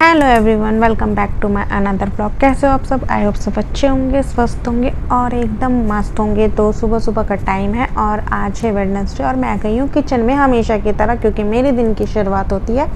Hello everyone, welcome back to my another blog. कैसे हो आप सब? आई होप सब अच्छे होंगे, स्वस्थ होंगे और एकदम मस्त होंगे। तो सुबह सुबह का टाइम है और आज है वेडनेसडे और मैं आ गई हूँ किचन में हमेशा की तरह, क्योंकि मेरे दिन की शुरुआत होती है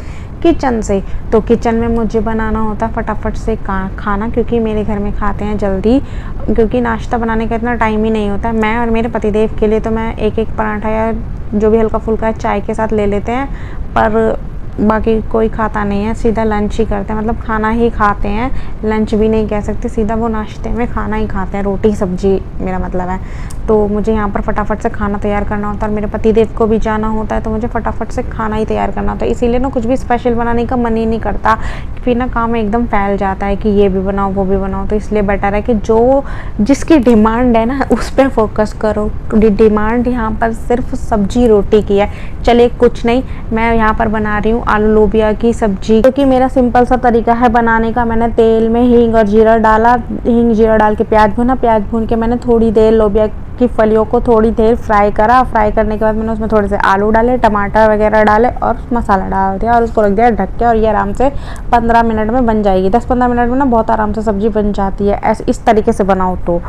किचन से। तो किचन में मुझे बनाना होता है फटाफट से खाना, क्योंकि मेरे घर में खाते हैं जल्दी, क्योंकि नाश्ता बनाने का इतना टाइम ही नहीं होता। मैं और मेरे पतिदेव के लिए तो मैं एक एक पराठा या जो भी हल्का फुल्का चाय के साथ ले लेते हैं, पर बाकी कोई खाता नहीं है। सीधा लंच ही करते हैं, मतलब खाना ही खाते हैं, लंच भी नहीं कह सकते, सीधा वो नाश्ते में खाना ही खाते हैं, रोटी सब्जी मेरा मतलब है। तो मुझे यहाँ पर फटाफट से खाना तैयार करना होता है और मेरे पतिदेव को भी जाना होता है, तो मुझे फटाफट से खाना ही तैयार करना होता है। इसीलिए ना कुछ भी स्पेशल बनाने का मन ही नहीं करता, फिर ना काम एकदम फैल जाता है कि ये भी बनाओ वो भी बनाओ। तो इसलिए बेटर है कि जो जिसकी डिमांड है ना उस पर फोकस करो। डिमांड यहाँ पर सिर्फ सब्जी रोटी की है। चलिए कुछ नहीं, मैं यहाँ पर बना रही हूँ आलू लोबिया की सब्जी, क्योंकि मेरा सिंपल सा तरीका है बनाने का। मैंने तेल में हींग और जीरा डाला, हींग जीरा डाल के प्याज भुना, प्याज भून के मैंने थोड़ी देर लोबिया की फलियों को थोड़ी देर फ्राई करा। फ्राई करने के बाद मैंने उसमें थोड़े से आलू डाले, टमाटर वगैरह डाले और मसाला डाल दिया और उसको रख दिया ढक के। और ये आराम से 15 मिनट में बन जाएगी। 10-15 मिनट में ना बहुत आराम से सब्जी बन जाती है, ऐसे इस तरीके से बनाओ। तो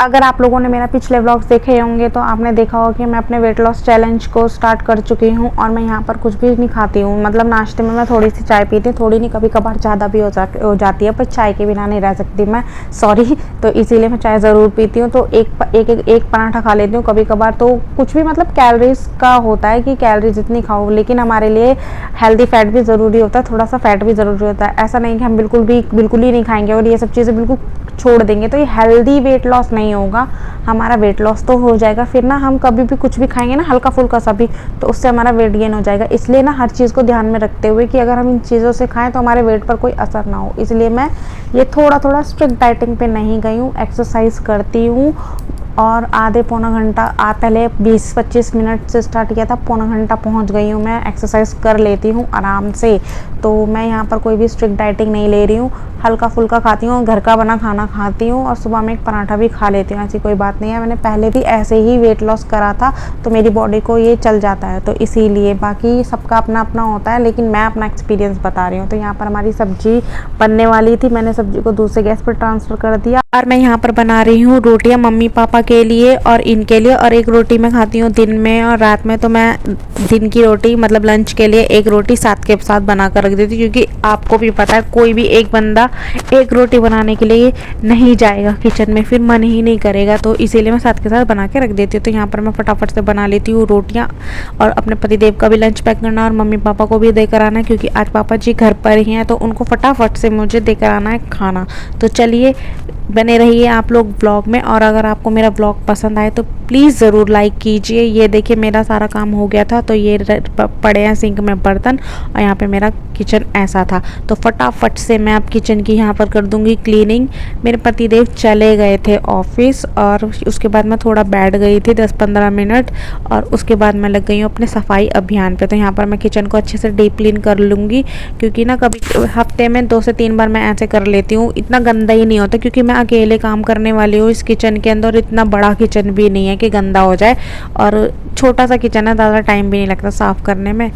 अगर आप लोगों ने मेरा पिछले व्लॉग्स देखे होंगे तो आपने देखा होगा कि मैं अपने वेट लॉस चैलेंज को स्टार्ट कर चुकी हूँ और मैं यहाँ पर कुछ भी नहीं खाती हूँ। मतलब नाश्ते में मैं थोड़ी सी चाय पीती हूँ, थोड़ी नहीं, कभी कभार ज़्यादा भी हो जाती है, पर चाय के बिना नहीं रह सकती मैं, सॉरी। तो इसीलिए मैं चाय ज़रूर पीती हूँ। तो एक पराठा खा लेती हूँ कभी कभार। तो कुछ भी मतलब कैलोरीज का होता है कि कैलोरी जितनी खाओ, लेकिन हमारे लिए हेल्दी फैट भी ज़रूरी होता है, थोड़ा सा फैट भी ज़रूरी होता है। ऐसा नहीं कि हम बिल्कुल ही नहीं खाएंगे और ये सब चीज़ें बिल्कुल छोड़ देंगे, तो ये हेल्दी वेट लॉस नहीं होगा। हमारा वेट लॉस तो हो जाएगा, फिर ना हम कभी भी कुछ भी खाएंगे ना हल्का फुल्का सा भी, तो उससे हमारा वेट गेन हो जाएगा। इसलिए ना हर चीज़ को ध्यान में रखते हुए कि अगर हम इन चीज़ों से खाएं तो हमारे वेट पर कोई असर ना हो, इसलिए मैं ये थोड़ा स्ट्रिक्ट डाइटिंग पे नहीं गई हूँ। एक्सरसाइज करती हूँ और आधे पौना घंटा पहले 20-25 मिनट से स्टार्ट किया था, पौना घंटा पहुंच गई हूँ मैं। एक्सरसाइज कर लेती हूँ आराम से। तो मैं यहाँ पर कोई भी स्ट्रिक्ट डाइटिंग नहीं ले रही हूँ, हल्का फुल्का खाती हूँ, घर का बना खाना खाती हूँ और सुबह में एक पराठा भी खा लेती हूँ। ऐसी कोई बात नहीं है, मैंने पहले भी ऐसे ही वेट लॉस करा था, तो मेरी बॉडी को ये चल जाता है। तो इसीलिए बाकी सबका अपना अपना होता है, लेकिन मैं अपना एक्सपीरियंस बता रही हूँ। तो यहाँ पर हमारी सब्जी बनने वाली थी, मैंने सब्जी को दूसरे गैस पर ट्रांसफ़र कर दिया और मैं यहाँ पर बना रही हूँ रोटियाँ मम्मी पापा के लिए और इनके लिए। और एक रोटी मैं खाती हूँ दिन में और रात में। तो मैं दिन की रोटी मतलब लंच के लिए एक रोटी साथ के साथ बना कर रख देती हूँ, क्योंकि आपको भी पता है कोई भी एक बंदा एक रोटी बनाने के लिए नहीं जाएगा किचन में, फिर मन ही नहीं करेगा। तो इसीलिए मैं साथ के साथ बना के रख देती हूँ। तो यहाँ पर मैं फटाफट से बना लेती हूँ रोटियाँ और अपने पतिदेव का भी लंच पैक करना और मम्मी पापा को भी देकर आना है, क्योंकि आज पापा जी घर पर ही हैं, तो उनको फटाफट से मुझे देकर आना है खाना। तो चलिए बने रहिए आप लोग ब्लॉग में। और अगर आपको मेरा ब्लॉग पसंद आए तो प्लीज़ ज़रूर लाइक कीजिए। ये देखिए मेरा सारा काम हो गया था, तो ये पड़े हैं सिंक में बर्तन और यहाँ पे मेरा किचन ऐसा था। तो फटाफट से मैं अब किचन की यहाँ पर कर दूँगी क्लीनिंग। मेरे पतिदेव चले गए थे ऑफिस और उसके बाद मैं थोड़ा बैठ गई थी 10-15 मिनट और उसके बाद मैं लग गई हूँ अपने सफाई अभियान पे। तो यहाँ पर मैं किचन को अच्छे से डीप क्लीन कर लूँगी, क्योंकि ना कभी हफ्ते में 2 से 3 बार मैं ऐसे कर लेती हूँ। इतना गंदा ही नहीं होता, क्योंकि मैं अकेले काम करने वाली हूँ इस किचन के अंदर। इतना बड़ा किचन भी नहीं है कि गंदा हो जाए, और छोटा सा किचन है, ज़्यादा टाइम भी नहीं लगता साफ़ करने में,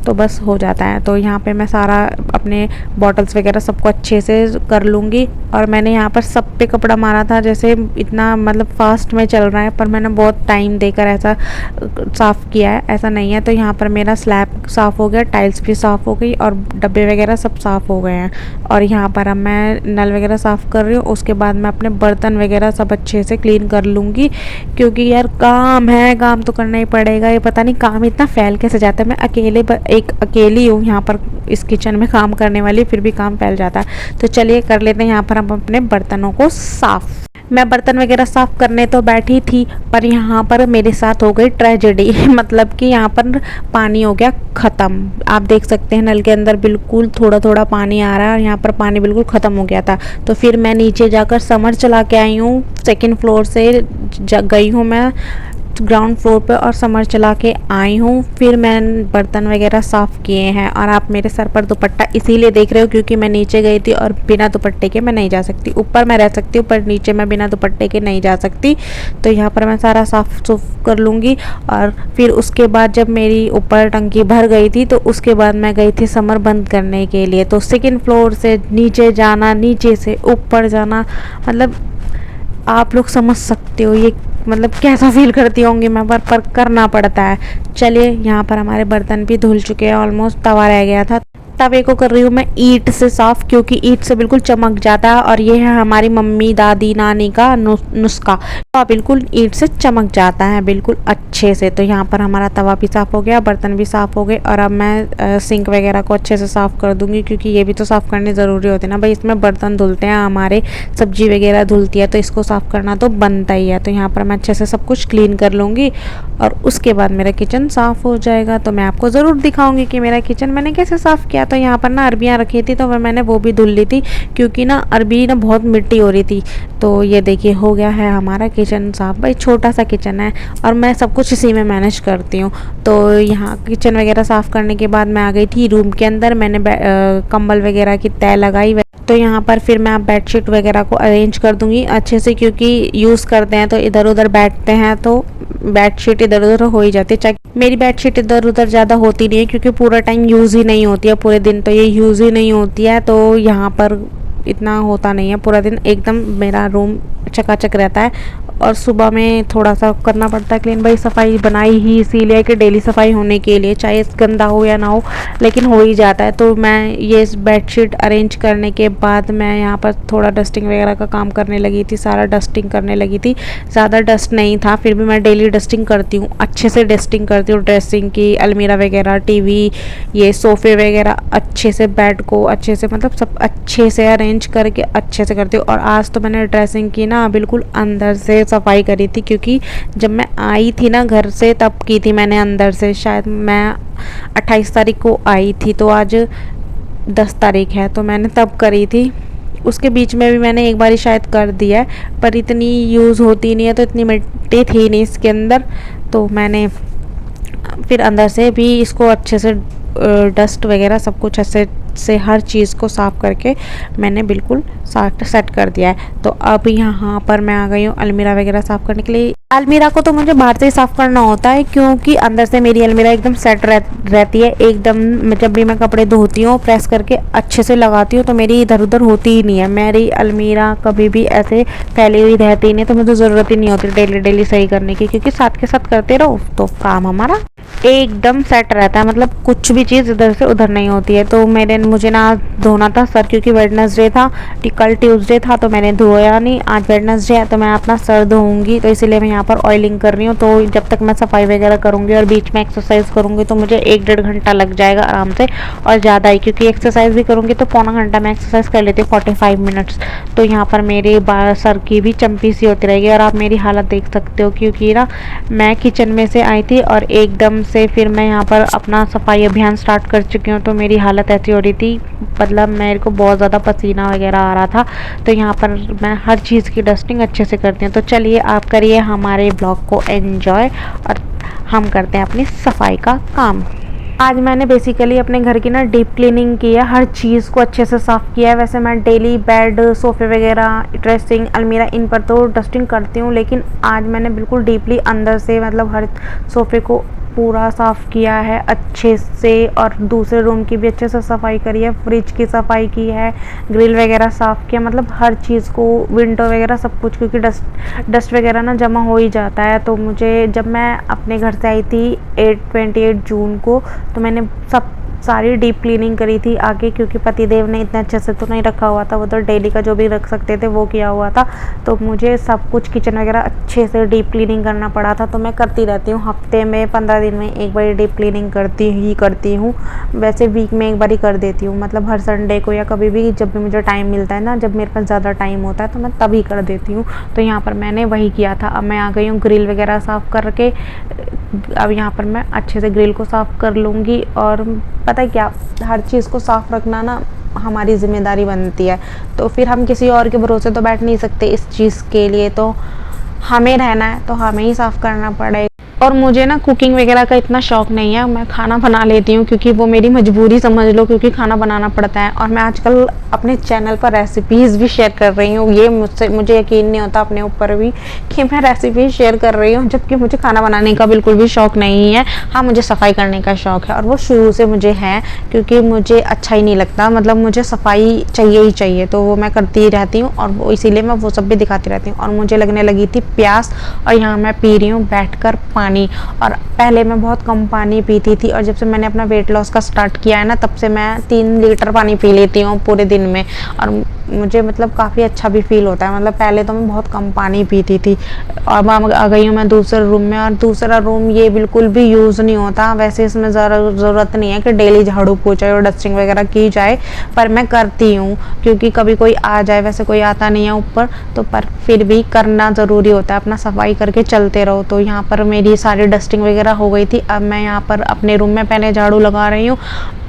तो बस हो जाता है। तो यहाँ पे मैं सारा अपने बॉटल्स वगैरह सबको अच्छे से कर लूँगी। और मैंने यहाँ पर सब पे कपड़ा मारा था, जैसे इतना मतलब फास्ट में चल रहा है, पर मैंने बहुत टाइम देकर ऐसा साफ़ किया है, ऐसा नहीं है। तो यहाँ पर मेरा स्लैब साफ़ हो गया, टाइल्स भी साफ़ हो गई और डब्बे वगैरह सब साफ़ हो गए हैं। और यहाँ पर अब मैं नल वगैरह साफ़ कर रही हूँ। उसके बाद मैं अपने बर्तन वगैरह सब अच्छे से क्लीन कर लूँगी, क्योंकि यार काम है, काम तो करना ही पड़ेगा। ये पता नहीं काम इतना फैल कैसे जाता है। मैं अकेली हूँ यहाँ पर इस किचन में काम करने वाली, फिर भी काम फैल जाता है। तो चलिए कर लेते हैं यहाँ पर हम अपने बर्तनों को साफ़। मैं बर्तन वगैरह साफ़ करने तो बैठी थी, पर यहाँ पर मेरे साथ हो गई ट्रेजेडी मतलब कि यहाँ पर पानी हो गया ख़त्म। आप देख सकते हैं नल के अंदर बिल्कुल थोड़ा थोड़ा पानी आ रहा है और यहाँ पर पानी बिल्कुल ख़त्म हो गया था। तो फिर मैं नीचे जाकर समर चला के आई हूँ, 2nd फ्लोर से गई हूँ मैं ग्राउंड फ्लोर पे और समर चला के आई हूँ। फिर मैं बर्तन वगैरह साफ़ किए हैं और आप मेरे सर पर दुपट्टा इसीलिए देख रहे हो क्योंकि मैं नीचे गई थी और बिना दुपट्टे के मैं नहीं जा सकती। ऊपर मैं रह सकती हूँ पर नीचे मैं बिना दुपट्टे के नहीं जा सकती। तो यहाँ पर मैं सारा साफ़ सुफ कर लूँगी। और फिर उसके बाद जब मेरी ऊपर टंकी भर गई थी तो उसके बाद मैं गई थी समर बंद करने के लिए। तो सेकेंड फ्लोर से नीचे जाना, नीचे से ऊपर जाना, मतलब आप लोग समझ सकते हो ये मतलब कैसा फील करती होंगी मैं, पर करना पड़ता है। चलिए, यहाँ पर हमारे बर्तन भी धुल चुके हैं, ऑलमोस्ट तवा रह गया था। तवे को कर रही हूँ मैं ईंट से साफ़ क्योंकि ईंट से बिल्कुल चमक जाता है और ये है हमारी मम्मी दादी नानी का नुस्खा। तो बिल्कुल ईंट से चमक जाता है बिल्कुल अच्छे से। तो यहाँ पर हमारा तवा भी साफ़ हो गया, बर्तन भी साफ़ हो गए और अब मैं सिंक वगैरह को अच्छे से साफ़ कर दूँगी क्योंकि ये भी तो साफ़ करने ज़रूरी होते हैं ना भाई। इसमें बर्तन धुलते हैं हमारे, सब्जी वगैरह धुलती है, तो इसको साफ़ करना तो बनता ही है। तो यहाँ पर मैं अच्छे से सब कुछ क्लीन कर लूँगी और उसके बाद मेरा किचन साफ़ हो जाएगा। तो मैं आपको ज़रूर दिखाऊँगी कि मेरा किचन मैंने कैसे साफ़ किया। तो यहाँ पर ना अरबियाँ रखी थी तो मैंने वो भी धुल ली थी क्योंकि ना अरबी ना बहुत मिट्टी हो रही थी। तो ये देखिए हो गया है हमारा किचन साफ़। भाई छोटा सा किचन है और मैं सब कुछ इसी में मैनेज करती हूँ। तो यहाँ किचन वगैरह साफ़ करने के बाद मैं आ गई थी रूम के अंदर। मैंने कंबल वगैरह की तह लगाई। तो यहाँ पर फिर मैं बेडशीट वगैरह को अरेंज कर दूँगी अच्छे से क्योंकि यूज़ करते हैं तो इधर उधर बैठते हैं तो बेडशीट इधर उधर हो ही जाती है। चाहे मेरी बेडशीट इधर उधर ज़्यादा होती नहीं है क्योंकि पूरा टाइम यूज़ ही नहीं होती है, पूरे दिन तो ये यूज़ ही नहीं होती है। तो यहाँ पर इतना होता नहीं है, पूरा दिन एकदम मेरा रूम चकाचक रहता है। और सुबह में थोड़ा सा करना पड़ता है क्लीन। भाई सफाई बनाई ही इसीलिए कि डेली सफाई होने के लिए, चाहे गंदा हो या ना हो लेकिन हो ही जाता है। तो मैं ये बेडशीट अरेंज करने के बाद मैं यहाँ पर थोड़ा डस्टिंग वगैरह का काम करने लगी थी, सारा डस्टिंग करने लगी थी। ज़्यादा डस्ट नहीं था फिर भी मैं डेली डस्टिंग करती हूँ, अच्छे से डस्टिंग करती हूँ। ड्रेसिंग की, अलमीरा वगैरह, टीवी, ये सोफ़े वगैरह अच्छे से, बेड को अच्छे से, मतलब सब अच्छे से अरेंज करके अच्छे से करती हूँ। और आज तो मैंने ड्रेसिंग की ना बिल्कुल अंदर से सफाई करी थी क्योंकि जब मैं आई थी ना घर से तब की थी मैंने अंदर से। शायद मैं 28 तारीख को आई थी तो आज 10 तारीख है तो मैंने तब करी थी। उसके बीच में भी मैंने एक बारी शायद कर दिया है पर इतनी यूज़ होती नहीं है तो इतनी मिट्टी थी नहीं इसके अंदर। तो मैंने फिर अंदर से भी इसको अच्छे से डस्ट वगैरह सब कुछ अच्छे से हर चीज़ को साफ़ करके मैंने बिल्कुल सेट कर दिया है। तो अब यहाँ पर मैं आ गई हूँ अलमीरा वगैरह साफ़ करने के लिए। अलमीरा को तो मुझे बाहर से ही साफ़ करना होता है क्योंकि अंदर से मेरी अलमीरा एकदम सेट रहती है एकदम। जब भी मैं कपड़े धोती हूँ प्रेस करके अच्छे से लगाती हूँ तो मेरी इधर उधर होती ही नहीं है। मेरी अलमीरा कभी भी ऐसे फैली हुई रहती ही नहीं, तो मुझे ज़रूरत ही नहीं होती डेली डेली सही करने की क्योंकि साथ के साथ करते रहो तो काम हमारा एकदम सेट रहता है, मतलब कुछ भी चीज़ इधर से उधर नहीं होती है। तो मुझे ना धोना था सर क्योंकि वेडनेसडे था, कल ट्यूसडे था तो मैंने धोया नहीं। आज वेडनेसडे है तो मैं अपना सर धोऊंगी तो इसीलिए मैं यहाँ पर ऑयलिंग कर रही हूँ। तो जब तक मैं सफाई वगैरह करूँगी और बीच में एक्सरसाइज करूँगी तो मुझे 1-1.5 घंटा लग जाएगा आराम से और ज़्यादा ही, क्योंकि एक्सरसाइज भी करूँगी तो पौना घंटा मैं एक्सरसाइज कर लेती हूँ 45 मिनट्स। तो यहाँ पर मेरे सर की भी चंपी सी होती रहेगी और आप मेरी हालत देख सकते हो क्योंकि ना मैं किचन में से आई थी और एकदम से फिर मैं यहाँ पर अपना सफाई अभियान स्टार्ट कर चुकी हूँ। तो मेरी हालत ऐसी हो रही थी, मतलब मेरे को बहुत ज़्यादा पसीना वगैरह आ रहा था। तो यहाँ पर मैं हर चीज़ की डस्टिंग अच्छे से करती हूँ। तो चलिए आप करिए हमारे ब्लॉग को एंजॉय और हम करते हैं अपनी सफाई का काम। आज मैंने बेसिकली अपने घर की ना डीप क्लीनिंग की है, हर चीज़ को अच्छे से साफ़ किया है। वैसे मैं डेली बेड, सोफ़े वगैरह, ड्रेसिंग, अलमीरा इन पर तो डस्टिंग करती हूँ लेकिन आज मैंने बिल्कुल डीपली अंदर से, मतलब हर सोफ़े को पूरा साफ़ किया है अच्छे से और दूसरे रूम की भी अच्छे से सफाई करी है, फ्रिज की सफाई की है, ग्रिल वगैरह साफ़ किया, मतलब हर चीज़ को, विंडो वगैरह सब कुछ, क्योंकि डस्ट वगैरह ना जमा हो ही जाता है। तो मुझे जब मैं अपने घर से आई थी 28 जून को तो मैंने सारी डीप क्लीनिंग करी थी आगे, क्योंकि पतिदेव ने इतने अच्छे से तो नहीं रखा हुआ था, वो तो डेली का जो भी रख सकते थे वो किया हुआ था। तो मुझे सब कुछ किचन वगैरह अच्छे से डीप क्लीनिंग करना पड़ा था। तो मैं करती रहती हूँ, हफ्ते में 15 दिन में एक बार डीप क्लीनिंग करती हूँ। वैसे वीक में एक बार ही कर देती हूँ, मतलब हर संडे को या कभी भी जब भी मुझे टाइम मिलता है ना, जब मेरे पास ज़्यादा टाइम होता है तो मैं तभी कर देती हूँ। तो यहाँ पर मैंने वही किया था। अब मैं आ गई हूँ ग्रिल वगैरह साफ़ करके। अब यहाँ पर मैं अच्छे से ग्रिल को साफ़ कर लूँगी। और पता है क्या, हर चीज़ को साफ़ रखना ना हमारी ज़िम्मेदारी बनती है, तो फिर हम किसी और के भरोसे तो बैठ नहीं सकते इस चीज़ के लिए। तो हमें रहना है तो हमें ही साफ़ करना पड़ेगा। और मुझे ना कुकिंग वगैरह का इतना शौक नहीं है, मैं खाना बना लेती हूँ क्योंकि वो मेरी मजबूरी समझ लो, क्योंकि खाना बनाना पड़ता है। और मैं आजकल अपने चैनल पर रेसिपीज़ भी शेयर कर रही हूँ, ये मुझे यकीन नहीं होता अपने ऊपर भी कि मैं रेसिपी शेयर कर रही हूँ, जबकि मुझे खाना बनाने का बिल्कुल भी शौक नहीं है। हाँ, मुझे सफाई करने का शौक है और वो शुरू से मुझे है, क्योंकि मुझे अच्छा ही नहीं लगता, मतलब मुझे सफाई चाहिए ही चाहिए, तो वो मैं करती ही रहती हूँ और वो इसीलिए मैं वो सब भी दिखाती रहती हूँ। और मुझे लगने लगी थी प्यास, और यहाँ मैं पी रही हूँ बैठकर पानी। और पहले मैं बहुत कम पानी पीती थी, और जब से मैंने अपना वेट लॉस का स्टार्ट किया है ना, तब से मैं 3 लीटर पानी पी लेती हूँ पूरे दिन में। और मुझे मतलब काफ़ी अच्छा भी फील होता है। मतलब पहले तो मैं बहुत कम पानी पीती थी। अब आ गई हूँ मैं दूसरे रूम में, और दूसरा रूम ये बिल्कुल भी यूज़ नहीं होता। वैसे इसमें ज़रूरत नहीं है कि डेली झाड़ू पोछा और डस्टिंग वगैरह की जाए, पर मैं करती हूँ क्योंकि कभी कोई आ जाए, वैसे कोई आता नहीं है ऊपर तो, पर फिर भी करना ज़रूरी होता है, अपना सफाई करके चलते रहो। तो यहाँ पर मेरी सारी डस्टिंग वगैरह हो गई थी। अब मैं यहाँ पर अपने रूम में पहले झाड़ू लगा रही हूँ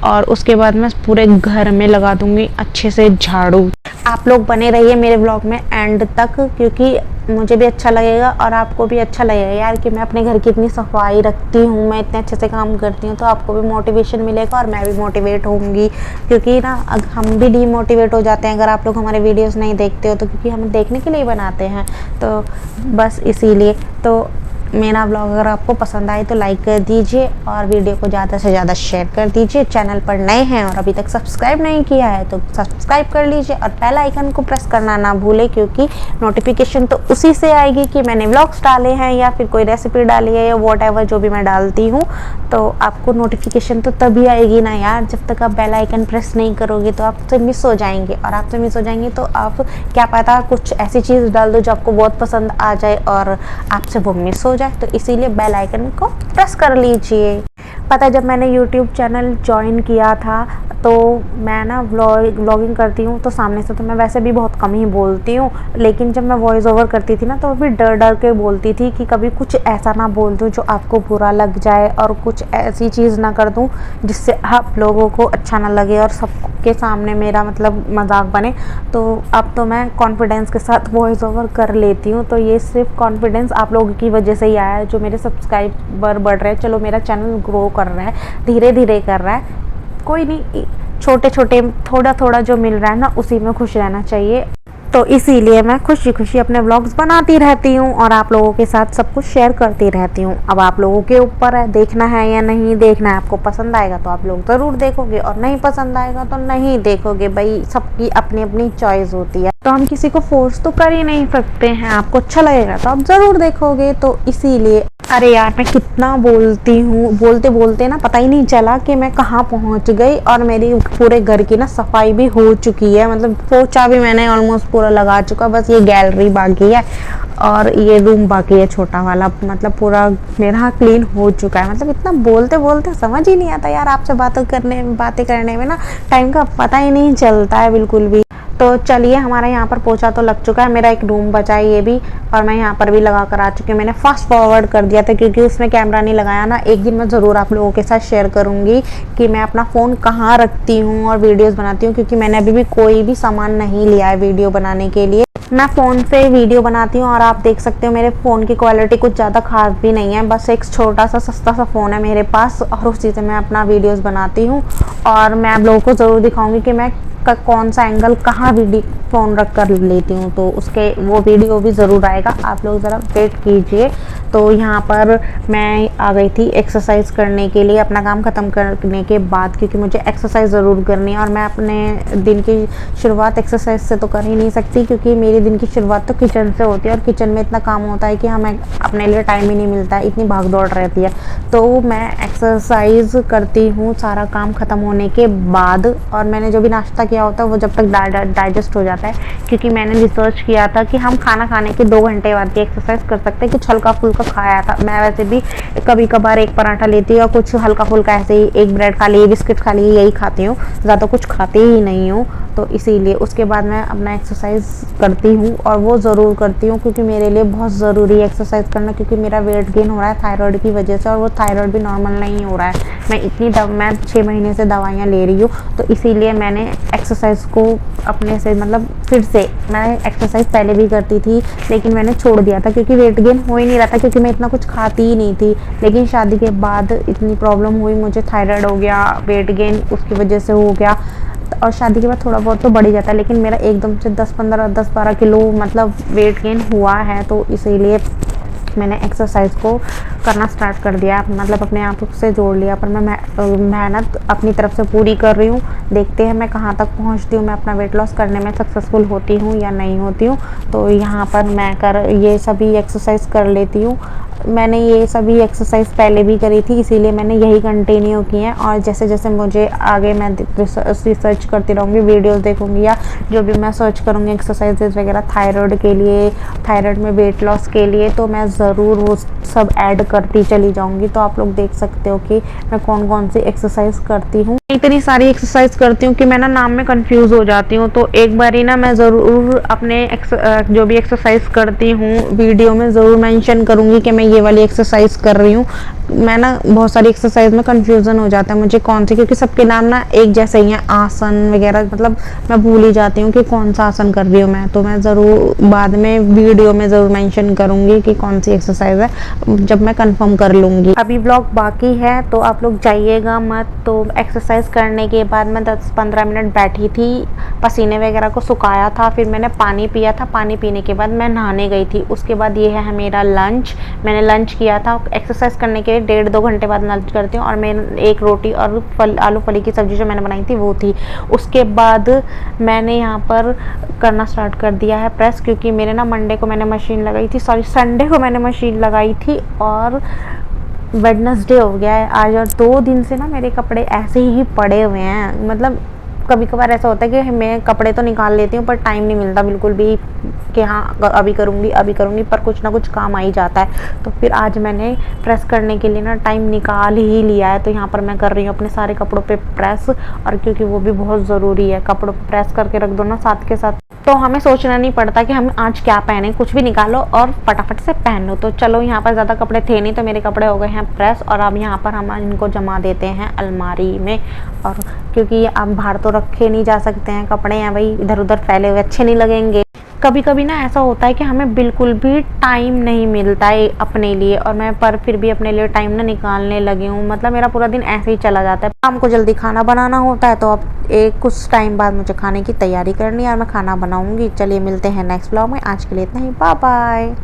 और उसके बाद मैं पूरे घर में लगा दूंगी अच्छे से झाड़ू। आप लोग बने रहिए मेरे व्लॉग में एंड तक, क्योंकि मुझे भी अच्छा लगेगा और आपको भी अच्छा लगेगा यार कि मैं अपने घर की इतनी सफाई रखती हूँ, मैं इतने अच्छे से काम करती हूँ, तो आपको भी मोटिवेशन मिलेगा और मैं भी मोटिवेट होंगी। क्योंकि ना हम भी डीमोटिवेट हो जाते हैं अगर आप लोग हमारे वीडियोस नहीं देखते हो तो, क्योंकि हम देखने के लिए बनाते हैं, तो बस इसीलिए। तो मेरा व्लॉग अगर आपको पसंद आए तो लाइक कर दीजिए और वीडियो को ज़्यादा से ज़्यादा शेयर कर दीजिए। चैनल पर नए हैं और अभी तक सब्सक्राइब नहीं किया है तो सब्सक्राइब कर लीजिए और बेल आइकन को प्रेस करना ना भूलें, क्योंकि नोटिफिकेशन तो उसी से आएगी कि मैंने व्लॉग्स डाले हैं या फिर कोई रेसिपी डाली है या व्हाटएवर जो भी मैं डालती हूँ, तो आपको नोटिफिकेशन तो तभी आएगी ना यार। जब तक आप बेल आइकन प्रेस नहीं करोगे तो आपसे मिस हो जाएंगे, और आपसे मिस हो जाएंगे तो आप क्या पता कुछ ऐसी चीज़ डाल दो जो आपको बहुत पसंद आ जाए और आपसे वो मिस हो जाए, तो इसीलिए बेल आइकन को प्रेस कर लीजिए। पता है जब मैंने यूट्यूब चैनल ज्वाइन किया था तो मैं ना व्लॉगिंग करती हूँ, तो सामने से तो मैं वैसे भी बहुत कम ही बोलती हूँ, लेकिन जब मैं वॉइस ओवर करती थी ना तो भी डर डर के बोलती थी कि कभी कुछ ऐसा ना बोल दूँ जो आपको बुरा लग जाए, और कुछ ऐसी चीज़ ना कर दूँ जिससे आप लोगों को अच्छा ना लगे और सबके सामने मेरा मतलब मजाक बने। तो अब तो मैं कॉन्फिडेंस के साथ वॉइस ओवर कर लेती हूँ, तो ये सिर्फ कॉन्फिडेंस आप लोगों की वजह से ही आया है, जो मेरे सब्सक्राइबर बढ़ रहे हैं। चलो मेरा चैनल ग्रो कर रहा है, धीरे धीरे कर रहा है, कोई नहीं, छोटे छोटे थोड़ा थोड़ा जो मिल रहा है ना उसी में खुश रहना चाहिए। तो इसीलिए मैं खुशी खुशी अपने व्लॉग्स बनाती रहती हूँ और आप लोगों के साथ सब कुछ शेयर करती रहती हूँ। अब आप लोगों के ऊपर है देखना है या नहीं देखना है। आपको पसंद आएगा तो आप लोग ज़रूर देखोगे और नहीं पसंद आएगा तो नहीं देखोगे, भाई सबकी अपनी अपनी चॉइस होती है, तो हम किसी को फोर्स तो कर ही नहीं सकते हैं। आपको अच्छा लगेगा तो आप ज़रूर देखोगे, तो इसीलिए। अरे यार मैं कितना बोलती हूँ, बोलते बोलते ना पता ही नहीं चला कि मैं कहाँ पहुँच गई, और मेरी पूरे घर की ना सफाई भी हो चुकी है, मतलब पोछा भी मैंने ऑलमोस्ट पूरा लगा चुका, बस ये गैलरी बाकी है और ये रूम बाकी है छोटा वाला, मतलब पूरा मेरा क्लीन हो चुका है। मतलब इतना बोलते बोलते समझ ही नहीं आता यार, आपसे बातें करने में ना टाइम का पता ही नहीं चलता है बिल्कुल भी। तो चलिए, हमारा यहाँ पर पोछा तो लग चुका है, मेरा एक रूम बचा है ये भी, और मैं यहाँ पर भी लगा कर आ चुकी हूँ। मैंने फास्ट फॉरवर्ड कर दिया था क्योंकि उसमें कैमरा नहीं लगाया ना। एक दिन मैं ज़रूर आप लोगों के साथ शेयर करूँगी कि मैं अपना फ़ोन कहाँ रखती हूँ और वीडियोज़ बनाती हूँ, क्योंकि मैंने अभी भी कोई भी सामान नहीं लिया है वीडियो बनाने के लिए। मैं फ़ोन से वीडियो बनाती हूँ और आप देख सकते हो मेरे फ़ोन की क्वालिटी कुछ ज़्यादा ख़ास भी नहीं है, बस एक छोटा सा सस्ता सा फ़ोन है मेरे पास और उसी से मैं अपना वीडियोस बनाती हूँ। और मैं आप लोगों को ज़रूर दिखाऊंगी कि मैं कौन सा एंगल कहाँ वीडियो फ़ोन रख कर लेती हूँ, तो उसके वो वीडियो भी ज़रूर आएगा, आप लोग ज़रा वेट कीजिए। तो यहाँ पर मैं आ गई थी एक्सरसाइज करने के लिए अपना काम ख़त्म करने के बाद, क्योंकि मुझे एक्सरसाइज ज़रूर करनी है और मैं अपने दिन की शुरुआत एक्सरसाइज से तो कर ही नहीं सकती, क्योंकि मेरी दिन की शुरुआत तो किचन से होती है और किचन में इतना काम होता है कि हमें अपने लिए टाइम ही नहीं मिलता है, इतनी भाग दौड़ रहती है। तो मैं एक्सरसाइज करती हूँ सारा काम ख़त्म होने के बाद, और मैंने जो भी नाश्ता किया होता है वो जब तक डाइजेस्ट हो जाता है, क्योंकि मैंने रिसर्च किया था कि हम खाना खाने के 2 घंटे बाद भी एक्सरसाइज कर सकते हैं, कुछ हल्का फुल्का खाया था। मैं वैसे भी कभी कभार एक पराठा लेती हूँ या कुछ हल्का फुल्का ऐसे ही, एक ब्रेड खा ली, बिस्किट खा ली, यही खाती हूँ, ज़्यादा कुछ खाती ही नहीं हूँ। तो इसीलिए उसके बाद मैं अपना एक्सरसाइज करती हूँ, और वो ज़रूर करती हूँ क्योंकि मेरे लिए बहुत ज़रूरी है एक्सरसाइज करना, क्योंकि मेरा वेट गेन हो रहा है थायराइड की वजह से, और वो थायराइड भी नॉर्मल नहीं हो रहा है। मैं 6 महीने से दवाइयाँ ले रही हूँ, तो इसीलिए मैंने एक्सरसाइज को अपने से मतलब फिर से, मैं एक्सरसाइज पहले भी करती थी लेकिन मैंने छोड़ दिया था क्योंकि वेट गेन हो ही नहीं रहा था, क्योंकि मैं इतना कुछ खाती ही नहीं थी। लेकिन शादी के बाद इतनी प्रॉब्लम हुई, मुझे थायराइड हो गया, वेट गेन उसकी वजह से हो गया, और शादी के बाद थोड़ा बहुत तो बढ़ ही जाता है, लेकिन मेरा एकदम से 10-12 किलो मतलब वेट गेन हुआ है। तो इसीलिए मैंने एक्सरसाइज को करना स्टार्ट कर दिया, मतलब अपने आप से जोड़ लिया। पर मैं मेहनत अपनी तरफ से पूरी कर रही हूँ। देखते हैं मैं कहाँ तक पहुँचती हूँ, मैं अपना वेट लॉस करने में सक्सेसफुल होती हूँ या नहीं होती हूँ। तो यहाँ पर मैं ये सभी एक्सरसाइज कर लेती हूँ। मैंने ये सभी एक्सरसाइज पहले भी करी थी, इसीलिए मैंने यही कंटिन्यू की है, और जैसे जैसे मुझे आगे मैं रिसर्च करती रहूँगी, वीडियोस देखूँगी, या जो भी मैं सर्च करूँगी एक्सरसाइजेज वगैरह थायराइड के लिए, थायराइड में वेट लॉस के लिए, तो मैं ज़रूर वो सब ऐड करती चली जाऊँगी। तो आप लोग देख सकते हो कि मैं कौन कौन सी एक्सरसाइज करती हूँ। इतनी सारी एक्सरसाइज करती हूँ कि मैं ना नाम में कंफ्यूज हो जाती हूँ। तो एक बारी ना मैं ज़रूर अपने जो भी एक्सरसाइज करती हूँ वीडियो में ज़रूर मेंशन करूँगी कि मैं ये वाली एक्सरसाइज कर रही हूँ। मैं ना बहुत सारी एक्सरसाइज में कंफ्यूजन हो जाता है मुझे कौन सी, क्योंकि सबके नाम ना एक जैसे ही हैं, आसन वगैरह, मतलब मैं भूल ही जाती हूँ कि कौन सा आसन कर रही हूँ मैं। तो मैं ज़रूर बाद में वीडियो में ज़रूर मेंशन करूँगी कि कौन सी एक्सरसाइज है, जब मैं कंफर्म कर लूँगी। अभी ब्लॉग बाकी है तो आप लोग जाइएगा मत। तो एक्सरसाइज करने के बाद मैं 10-15 मिनट बैठी थी, पसीने वगैरह को सुखाया था, फिर मैंने पानी पिया था। पानी पीने के बाद मैं नहाने गई थी। उसके बाद ये है मेरा लंच। मैंने लंच किया था। एक्सरसाइज करने के 1.5-2 घंटे बाद लंच करती हूँ, और मैं एक रोटी और आलू फली की सब्ज़ी जो मैंने बनाई थी वो थी। उसके बाद मैंने यहाँ पर करना स्टार्ट कर दिया है प्रेस, क्योंकि मेरे ना मंडे को मैंने मशीन लगाई थी, सॉरी संडे को मैंने मशीन लगाई थी, और वेडनेसडे हो गया है आज, और 2 दिन से ना मेरे कपड़े ऐसे ही पड़े हुए हैं। मतलब कभी कभार ऐसा होता है कि मैं कपड़े तो निकाल लेती हूँ पर टाइम नहीं मिलता बिल्कुल भी कि हाँ अभी करूँगी, पर कुछ ना कुछ काम आ ही जाता है। तो फिर आज मैंने प्रेस करने के लिए ना टाइम निकाल ही लिया है। तो यहाँ पर मैं कर रही हूँ अपने सारे कपड़ों पे प्रेस, और क्योंकि वो भी बहुत ज़रूरी है, कपड़ों पे प्रेस करके रख दो ना साथ के साथ, तो हमें सोचना नहीं पड़ता कि हम आज क्या पहने, कुछ भी निकालो और फटाफट से पहन लो। तो चलो, यहाँ पर ज़्यादा कपड़े थे नहीं तो मेरे कपड़े हो गए हैं प्रेस, और अब यहाँ पर हम इनको जमा देते हैं अलमारी में। और क्योंकि अब बाहर तो रखे नहीं जा सकते हैं कपड़े, हैं भाई इधर उधर फैले हुए अच्छे नहीं लगेंगे। कभी कभी ना ऐसा होता है कि हमें बिल्कुल भी टाइम नहीं मिलता है अपने लिए, और मैं पर फिर भी अपने लिए टाइम ना निकालने लगी हूँ। मतलब मेरा पूरा दिन ऐसे ही चला जाता है। शाम को जल्दी खाना बनाना होता है, तो अब कुछ टाइम बाद मुझे खाने की तैयारी करनी है और मैं खाना बनाऊंगी। चलिए मिलते हैं नेक्स्ट ब्लॉग में। आज के लिए इतना ही, बाय बाय।